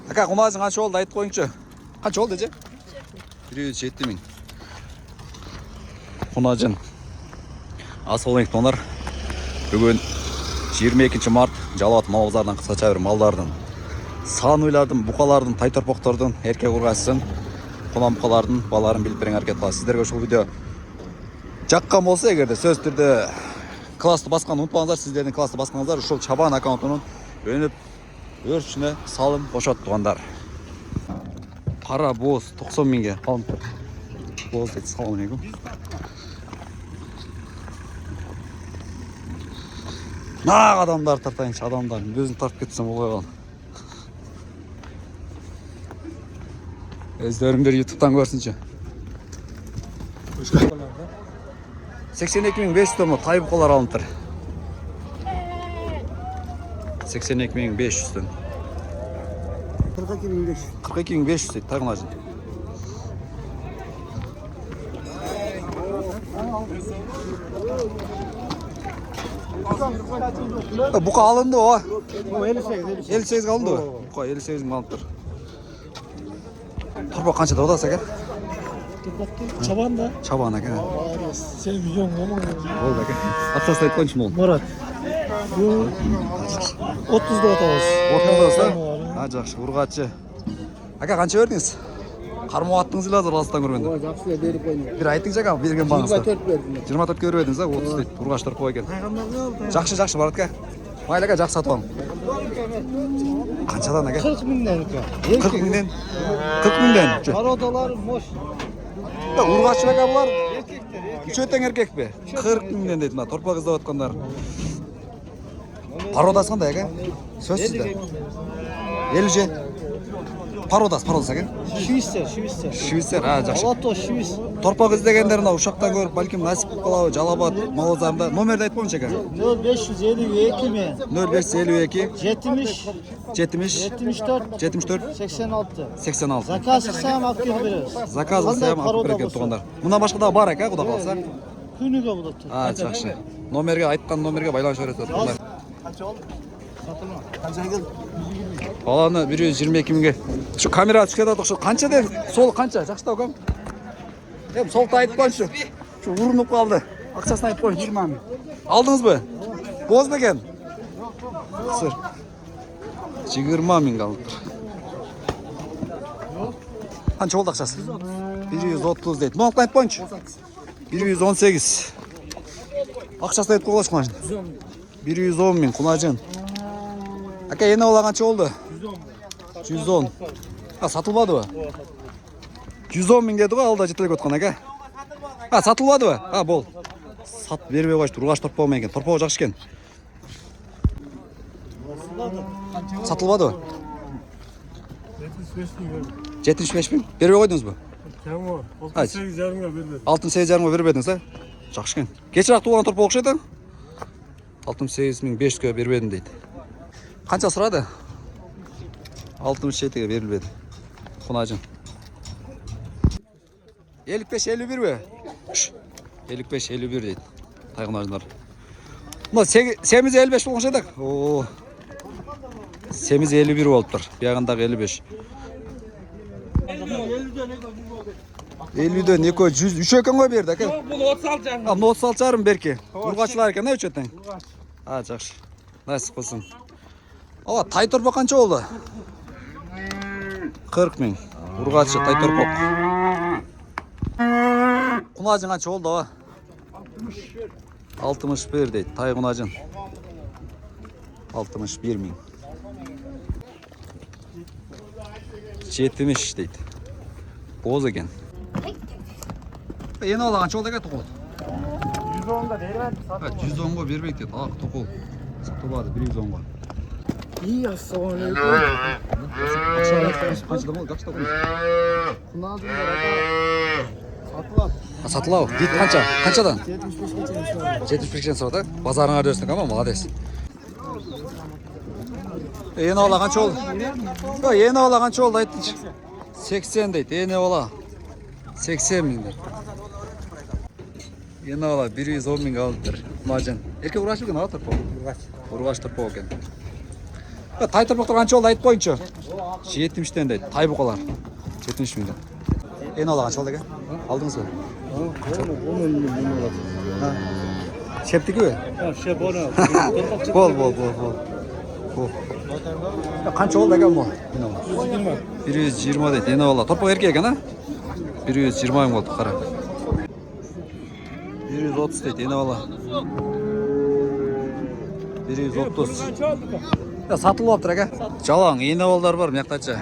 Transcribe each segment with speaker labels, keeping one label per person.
Speaker 1: Aka құнажың қанша болды айтып қойыңызшы. Қанша болды же? 107 мың. Құнажың. Асолыңыз тонар. Бүгін 22 март Жалауат мал базарынан қысқаша бір малдардың сан ойлардың, бұқалардың, тай торпақтардың, еркек ұрғасысын, құнан бұқалардың баларын біліп берген әрекет қылады. Сіздерге бұл видео жаққан болса, егерде сөз түрде класты басқанды ұмытпаңыздар, сіздердің класты басқаныңыздар ушул Чабан аккаунтының өніп өршіне салым қошат туғандар. Қара боз 90 мыңға қалып тұр. Боз дейді, салам алейкум. Нақ адамдар тартайыншы, адамдардың өзін тартып кетсем олай қалды. Өздеріңдер ютубтан көрсінші. 82.500 тонна тай бұқалар алынып тұр. 82.500 тонна. 42.500 дейді тай құнажын. Бұқа алынды о. 58 қалынды о. Бұқа 58 алынып тұр. Торпақ қанша да одасы әке?
Speaker 2: Чабан да?
Speaker 1: Чабан әке.
Speaker 2: Сен миллион ғамын.
Speaker 1: Олды әке. Атсасы айтқан үшін ол?
Speaker 2: Мұрат. 30-да отауыз.
Speaker 1: 30-да отауыз? Жақшы, ұрғатшы. Әке қанша өрдіңіз? Қармау аттыңыз ілі азыр алыстан көргенде?
Speaker 2: Жақсылы беріп ойнайды.
Speaker 1: Bir айтың жаға берген бағыңызда?
Speaker 2: 24 бердім.
Speaker 1: 24 көріп едіңіз, 30 дейді, ұрғаш торпақ екен. Жақшы, Марат әке. Майлы әке, жақсы сатып алың. Қаншадан әке?
Speaker 2: 40 мыңнан әке.
Speaker 1: 40 мыңнан? 40 мыңнан?
Speaker 2: Пародалар мош.
Speaker 1: Ұрғашы әке бұлар? Үшөтен еркек бе? 40 мыңнан дейді, торпақ іздеп атқандар. Пародасы қандай әке? Сөз сізде? Елі же? Пародасы әке? Швейцар, жақшы.
Speaker 2: Алато Швейц.
Speaker 1: Торпақ іздегендерін ұшақтан көріп, бәлкім Насип қалауы, Жалабат, Малазарында. Номерді айтып қойыншы әке?
Speaker 2: 0552 мен.
Speaker 1: 0552
Speaker 2: 70 74 86. Заказ қысам алып келіп береміз.
Speaker 1: Заказ қысам алып келіп туғандар. Мұнан басқа да бар әке, құда қаласа?
Speaker 2: Күніге болады.
Speaker 1: Жақшы. Номерге, айтқан номерге байланыс өресі.
Speaker 2: Қанша кел?
Speaker 1: Баланы 122 мыңға. Шу камера түскеді атық, шу қанша ден? Сол қанша? Жақшыда өкем? Солты айтып қойыншы. Шу ұрынып қалды. Ақшасын айтып қойыншы.
Speaker 2: 20 мың.
Speaker 1: Алдыңыз бі? Боз бекен? Сыр. 20 мың қалды. Қанша олды ақшасы? 130 дейді. Мұнақта айтып қойыншы. 118. Ақшасын айтып қойылаш құнажын. 110 мың құнажын. Әке, ені ола қанша олды? 110. Сатылбады ба? 110 мың деді ғой, алда жетілік өтқан әке. Сатылбады ба? Бол. Сат бербей қойшы, ұрғаш торпау мен екен. Торпау жақшы кен. Сатылбады ба? 75 мың? Бербей қойдыңыз ба? 68 жарымға бербедіңіз, жақшы кен. Кешір ақты болған торпау оқшы еді? 68.500-ге бербедім дейді. Қанша сұрады? 67-ге берілбеді. Құнажын. 55-51 бе? 55-51 дейді. Тай құнажындар. Семіз 55 болған шайдақ? Семіз 51 болып тұр. Бияғандағы 55. 50-ден 200, 3 екен ғой берді, әке?
Speaker 2: Бұл 36 жарым.
Speaker 1: 36 жарым берке. Ұрғашылар екен, үш өтен? Жақшы. Насip қылсын. Тай торпақ қанша олды? 40 мың. Ұрғашы тай торпақ. Құнажын қанша олды? 61 дейді. Тай құнажын. 61 мың. 70 дейді. Боз екен. Ені ола қанша олды әке тұқыл?
Speaker 2: 110-ға беріп
Speaker 1: 110-ға бербек дейді. Тұқыл. Сатылбады 110-ға.
Speaker 2: Ассалаумалейкум.
Speaker 1: Қаншада болды? Жақшыда қойыңыз.
Speaker 2: Құнажындар аға.
Speaker 1: Сатылау. Дейді қанша? Қаншадан?
Speaker 2: 75-ке
Speaker 1: 75-ке сұрады. Базарыңа өрсің, ама молодец. Ені ола қанша олды? Ені ола қанша олды айттыңшы? 80 дейді. Ені ола 80 мың дейді. Ені ола 110 мың алып тұр. Құнажын. Ерке ұрғаш бекен аға тұрпау? Ұрғаш тұрпау екен. Тай торпоктор канча болду айтып коюңчу. 70'ten дейт. Тай букалар. 70 миңден. Эне ала канча болду экен? Алдыңызбы? Ha. Şeptiki mi?
Speaker 2: Şep onu.
Speaker 1: Bol. Kança oldu ekan bu? 120 deydi. Yine valla. Torpak erkek ekan ha? 120 ming oldu qara. 130 deydi. Yine valla. 130. Ya satılıp aptır aka. Жалаң yine balдар var mıyaqtaça.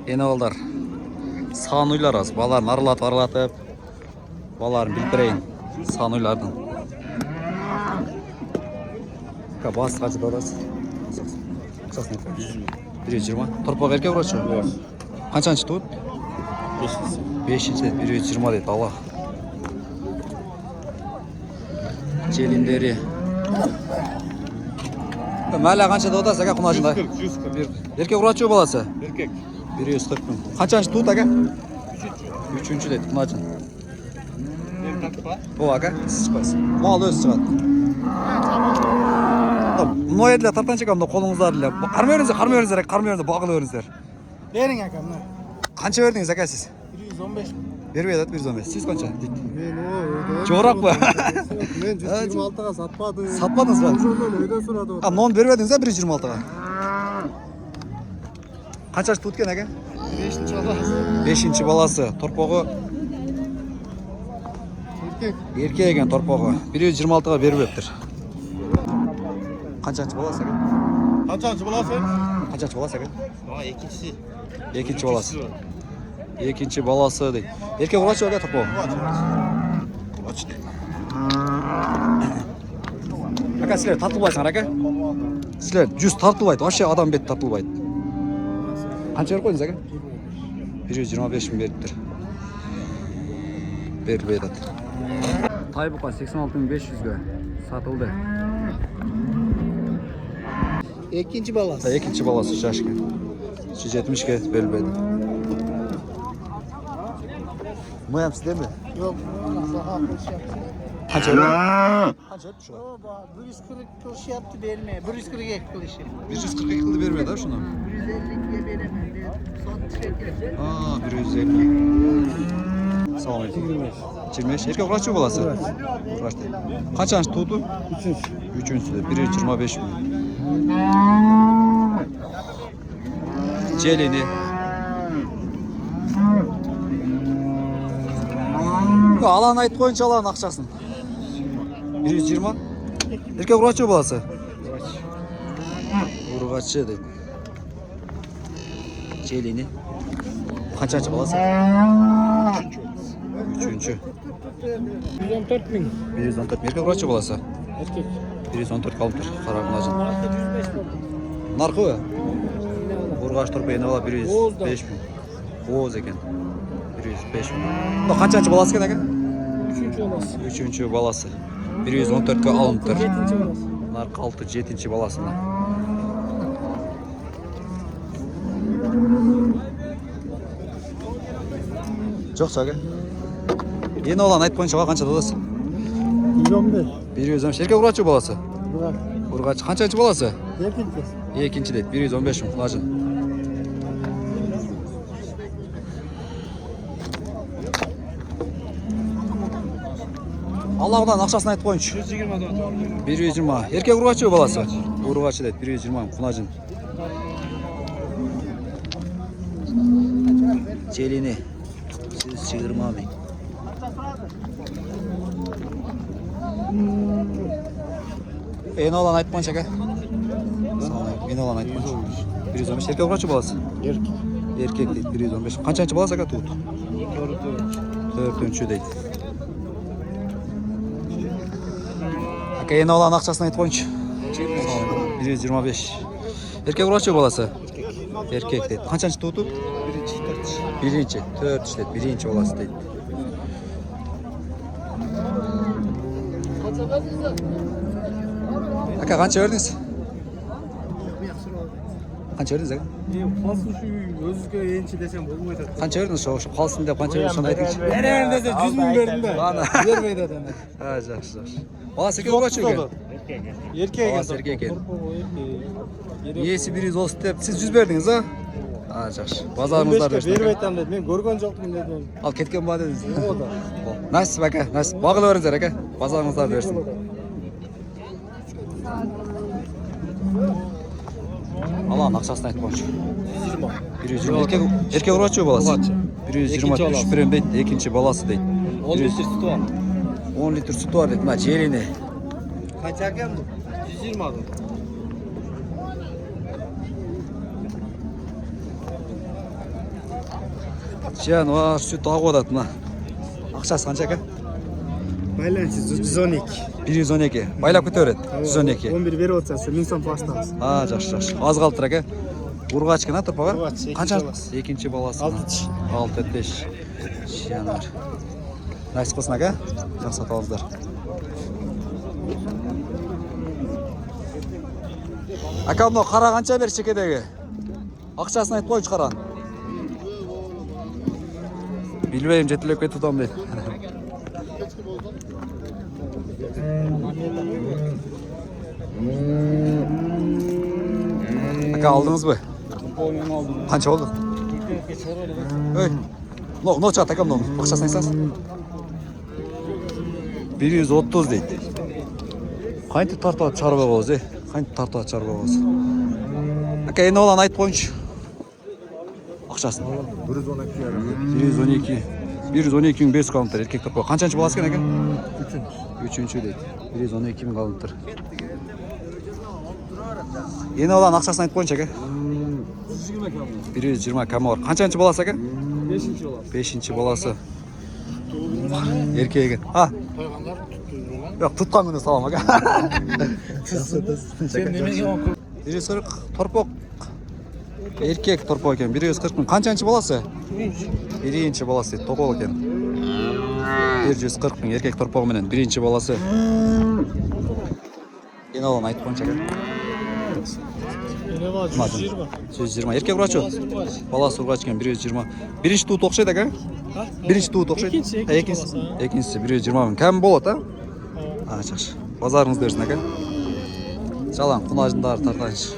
Speaker 1: Yine balдар. Sağın uylar az. Balарын aralatıp. Balарын bilip bereyim. Sağın uylardan. Bas kaçı dadası? 120. Torpak erkek uğraşı. Kaçıncı tut? 5. 120 deydi Allah. Çelinderi. Мәлі қанша додасы әке құнашында? 140. Еркек ұратшы баласы?
Speaker 2: Erkek.
Speaker 1: 140 мың. Қаншаншы тұт әке? 3-ші дейді құнашын. О әке, сіз шықпайсыз. Мал өзі шығады. Мұны еділер тартан шекам, қолыңыздар ділер. Қармай өріңіздер, бағылы өріңіздер.
Speaker 2: Verin yakam lan.
Speaker 1: Қанша өрдіңіз әке сіз?
Speaker 2: 115.
Speaker 1: Бермейді, 115. Сіз қанша?
Speaker 2: Ben
Speaker 1: Жорақ ба?
Speaker 2: Ben 126'ga satmadım.
Speaker 1: Satmadınız mı?
Speaker 2: Жолдан öyle sıradı.
Speaker 1: Мұны бермедіңіз 126-ға. Қаншашы тұт кен әке?
Speaker 2: 5. alası.
Speaker 1: 5-ші баласы. Торпағы
Speaker 2: Erkek.
Speaker 1: ерке екен торпағы. 126-ға беріп өптір. Қаншаншы баласы әке?
Speaker 2: Kaçancı bulasın?
Speaker 1: Қаншаншы баласы әке?
Speaker 2: İkincisi.
Speaker 1: Екінші баласы. Екінші баласы дейді. Ерке ұлашы өге торпағы? Ұлашы дейді. Әке, сілер тартылбайсыңар әке? Сілер жүз тартылбайды. Вообще адам бет тартылбайды. Қанша беріп қойдыңыз әке? 125 мың беріптір. Берілбейді. Тайбұқа 86.500'ге сатылды.
Speaker 2: İkinci balası.
Speaker 1: Екінші баласы шашки. 170'ге берілбейді. Мұям сізде ме?
Speaker 2: Yok. Saha kılıç yaptı.
Speaker 1: Қанша беріп? Қанша беріп şu an?
Speaker 2: O 140 kılıç yaptı vermeye. 142 kılıç.
Speaker 1: 142 kıldı vermedi ha şunu.
Speaker 2: 152'ye veremem. Son çeker.
Speaker 1: Aa 150. Sağ olun. 25. Erkek uğraşçı balası. Uğraştı. Kaçanç tuğdu?
Speaker 2: 3.
Speaker 1: Üçüncüsü de 125 bin. Celini. Alan ayıt koyunca alan akçasın. 120. Erkek uğraşçı balası. Uğraşçı deydi. Celini. Kaçançı balası? Üçüncü.
Speaker 2: 114 bin.
Speaker 1: 114. Erkek uğraşçı balası.
Speaker 2: Erkek.
Speaker 1: 114 kalıptır. Kararınacın.
Speaker 2: Marka 105 bin.
Speaker 1: Narkı mı? Urgaç turpa yeni valla 105 bin. Oğuz eken. 105 bin. O kaçancı balası eken eken?
Speaker 2: 3. olası.
Speaker 1: Üçüncü balası. 114'e alınıptır.
Speaker 2: 7. olası.
Speaker 1: Narkı 6, 7. balasından. Çok sağ eken. Yeni olan ayıt boyunca kança dodası?
Speaker 2: 115.
Speaker 1: 115. Erkek urgaççı balası.
Speaker 2: Bırak.
Speaker 1: Urgaç kaçancı balası?
Speaker 2: Erkek.
Speaker 1: İkinci deydi. 115 bin. Kulacın. Allah'ından akşasını ayıp koyunç.
Speaker 2: 120 dolar.
Speaker 1: 120. Erkek urgaççı balası. Urgaççı deydi. 120. Kulacın. Çelini. Siz çığırma abi. Yeni olan ayıp koyunç aka. Yeni olan ayıp koyunç. 115. Erkek urgaççı balası.
Speaker 2: Erkek.
Speaker 1: Erkek deydi. 115. Kaçancı balası aka tuğut? Dördüncü deydi. Aka yeni olan akçasını ayıp koyunç. 125. Erkek urgaççı balası. Erkek deydi. Kaçancı tuğutu? Birinci. 4 deydi. Birinci balası deydi. Aka kança verdiniz? Kança verdiniz aka?
Speaker 2: Fasıl şu özgü ençi desem olmaydı.
Speaker 1: Kança verdiniz şu kalsın diye kança verdiniz sonra aytınız.
Speaker 2: Nereye dese 100 bin verdim de.
Speaker 1: Bana.
Speaker 2: Vermeydi adamı.
Speaker 1: Ha, жақсы. Bala erkek urgaççı eken?
Speaker 2: Erkek.
Speaker 1: Balası erkek eken. Иесі 130 деп сіз 100 бердіңіз, а? Жақсы. Базарыңыздар берсін.
Speaker 3: Беріп айтам деді. Мен көрген жоқпын дедім.
Speaker 1: Ал кеткен ба дедіңіз? Насіп әке, насіп. Бағылы беріңіздер әке. Базарыңыздар берсін. Алан ақшасын айтып қойшы. 120. Еркек ұрғачы баласы? 120 үш берем дейді, екінші баласы дейді.
Speaker 3: 10 литр sütü var.
Speaker 1: 10 литр sütü var dedi. Желіне.
Speaker 3: Kaç hakem bu? 120 aldım.
Speaker 1: Жан var, süt ағып отырады мына. Ақшасы қанша әке?
Speaker 3: Байланшы 112.
Speaker 1: 112. Байлап кете береді. 112.
Speaker 3: 11 беріп отырсың, мен сон баштамыз.
Speaker 1: Жақсы, жақсы. Аз қалды тұр әке. Ургач кена тұрпаға?
Speaker 3: Ургач,
Speaker 1: Қанша?
Speaker 3: баласы.
Speaker 1: Екінші баласы.
Speaker 3: 6 тиш.
Speaker 1: 6 тиш. Жанар. Найс қылсын әке. Жақсы аталыңыздар. Әке, мынау қара қанша бер шекедегі? Ақшасын айтып қойшы қаран. Bilmeyim, жетілеп кетіп тұтам дейді. Әке, алдыңыз бі? Қанша болды? Өй, но чат әке, мынау ақшасын айтсаңыз? 130 дейді. Қайынты тартуат шарба болыз, Қайынты тартуат шарба болыз. Әке, ені олан айтып қойыншы. Ақшасын. 112. 112 5 қалымтыр, еркек тұрпа. Қаншаншы баласы кен әкен? Үшінші дейді. 112 мың қалымтыр. Ені олан ақшасын айтып қойыншы әке? 120 кәмі бар. Қаншаншы баласы әке? 5-ші баласы. Еркек екен. Yok, tutkan günü salam aga. 140 torpok. Erkek torpok ekan. 140 ming. Qanchанчы balası? Birinchi balası. To'qol ekan. 140 ming erkek torpog'i bilan birinchi balası. Yana olan aytib qo'yincha aka.
Speaker 3: Ne var? 120.
Speaker 1: 120. Erkek urachu. Balası urg'ach ekan 120. Birinchi tut o'xshaydi aka. Birinchi tut o'xshaydi. Ikkinchisi 120 ming. Kam bo'ladi, ha? Жақсы. Базарыңыз берсін әке. Жалаң құнажындары тартайыншы.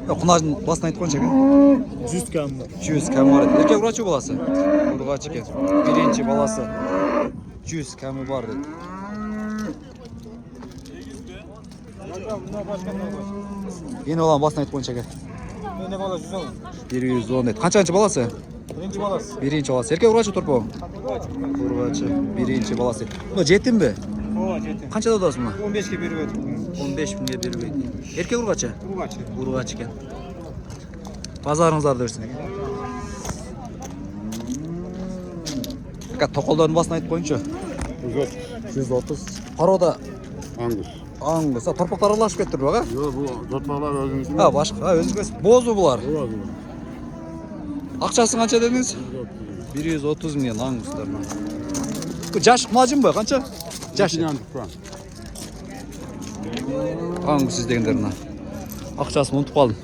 Speaker 1: Құнажын басын айтып қойыншы әке.
Speaker 3: 100 кәм бар.
Speaker 1: 100 кәмі бар еді. Еркек ұрғачы баласы? Ұрғачы екен. Бірінші баласы. 100 кәмі бар деді. Ені olan басын айтып қойыншы әке.
Speaker 3: Менде бала 110.
Speaker 1: 110 деді. Қаншаншы баласы?
Speaker 3: Birinci balası.
Speaker 1: Birinci balası. Erkek ұрғачы тұрпы? Ұрғачы. Birinci balası. Бұл жетім бе?
Speaker 3: Ova жеті.
Speaker 1: Қаншада odasın mı?
Speaker 3: 15'e biri verdim.
Speaker 1: 15 binге беріп еді. Еркек ұрғачы?
Speaker 3: Urgaç.
Speaker 1: Ұрғачы екен. Базарыңыздарды берсін екен. Әке, тоқалдардың басын айтып қойыншы. 130. Қарода Аңғыз. Торпақтар аралашып кеттір баға?
Speaker 4: Yok bu torpaqlar özümüzün.
Speaker 1: Ha, başqa. Өзіңіз. Бозу бұлар. Ақшасы қанша дедіңіз? 130 мыңнан аңғыздар. Жаш құнажын ба? Қанша? Жаш. Аңғыз іздегендеріне. Ақшасын ұмытып қалдым.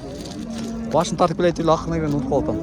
Speaker 1: Башын тартып келейді, ақырына келген ұмытып қалдым.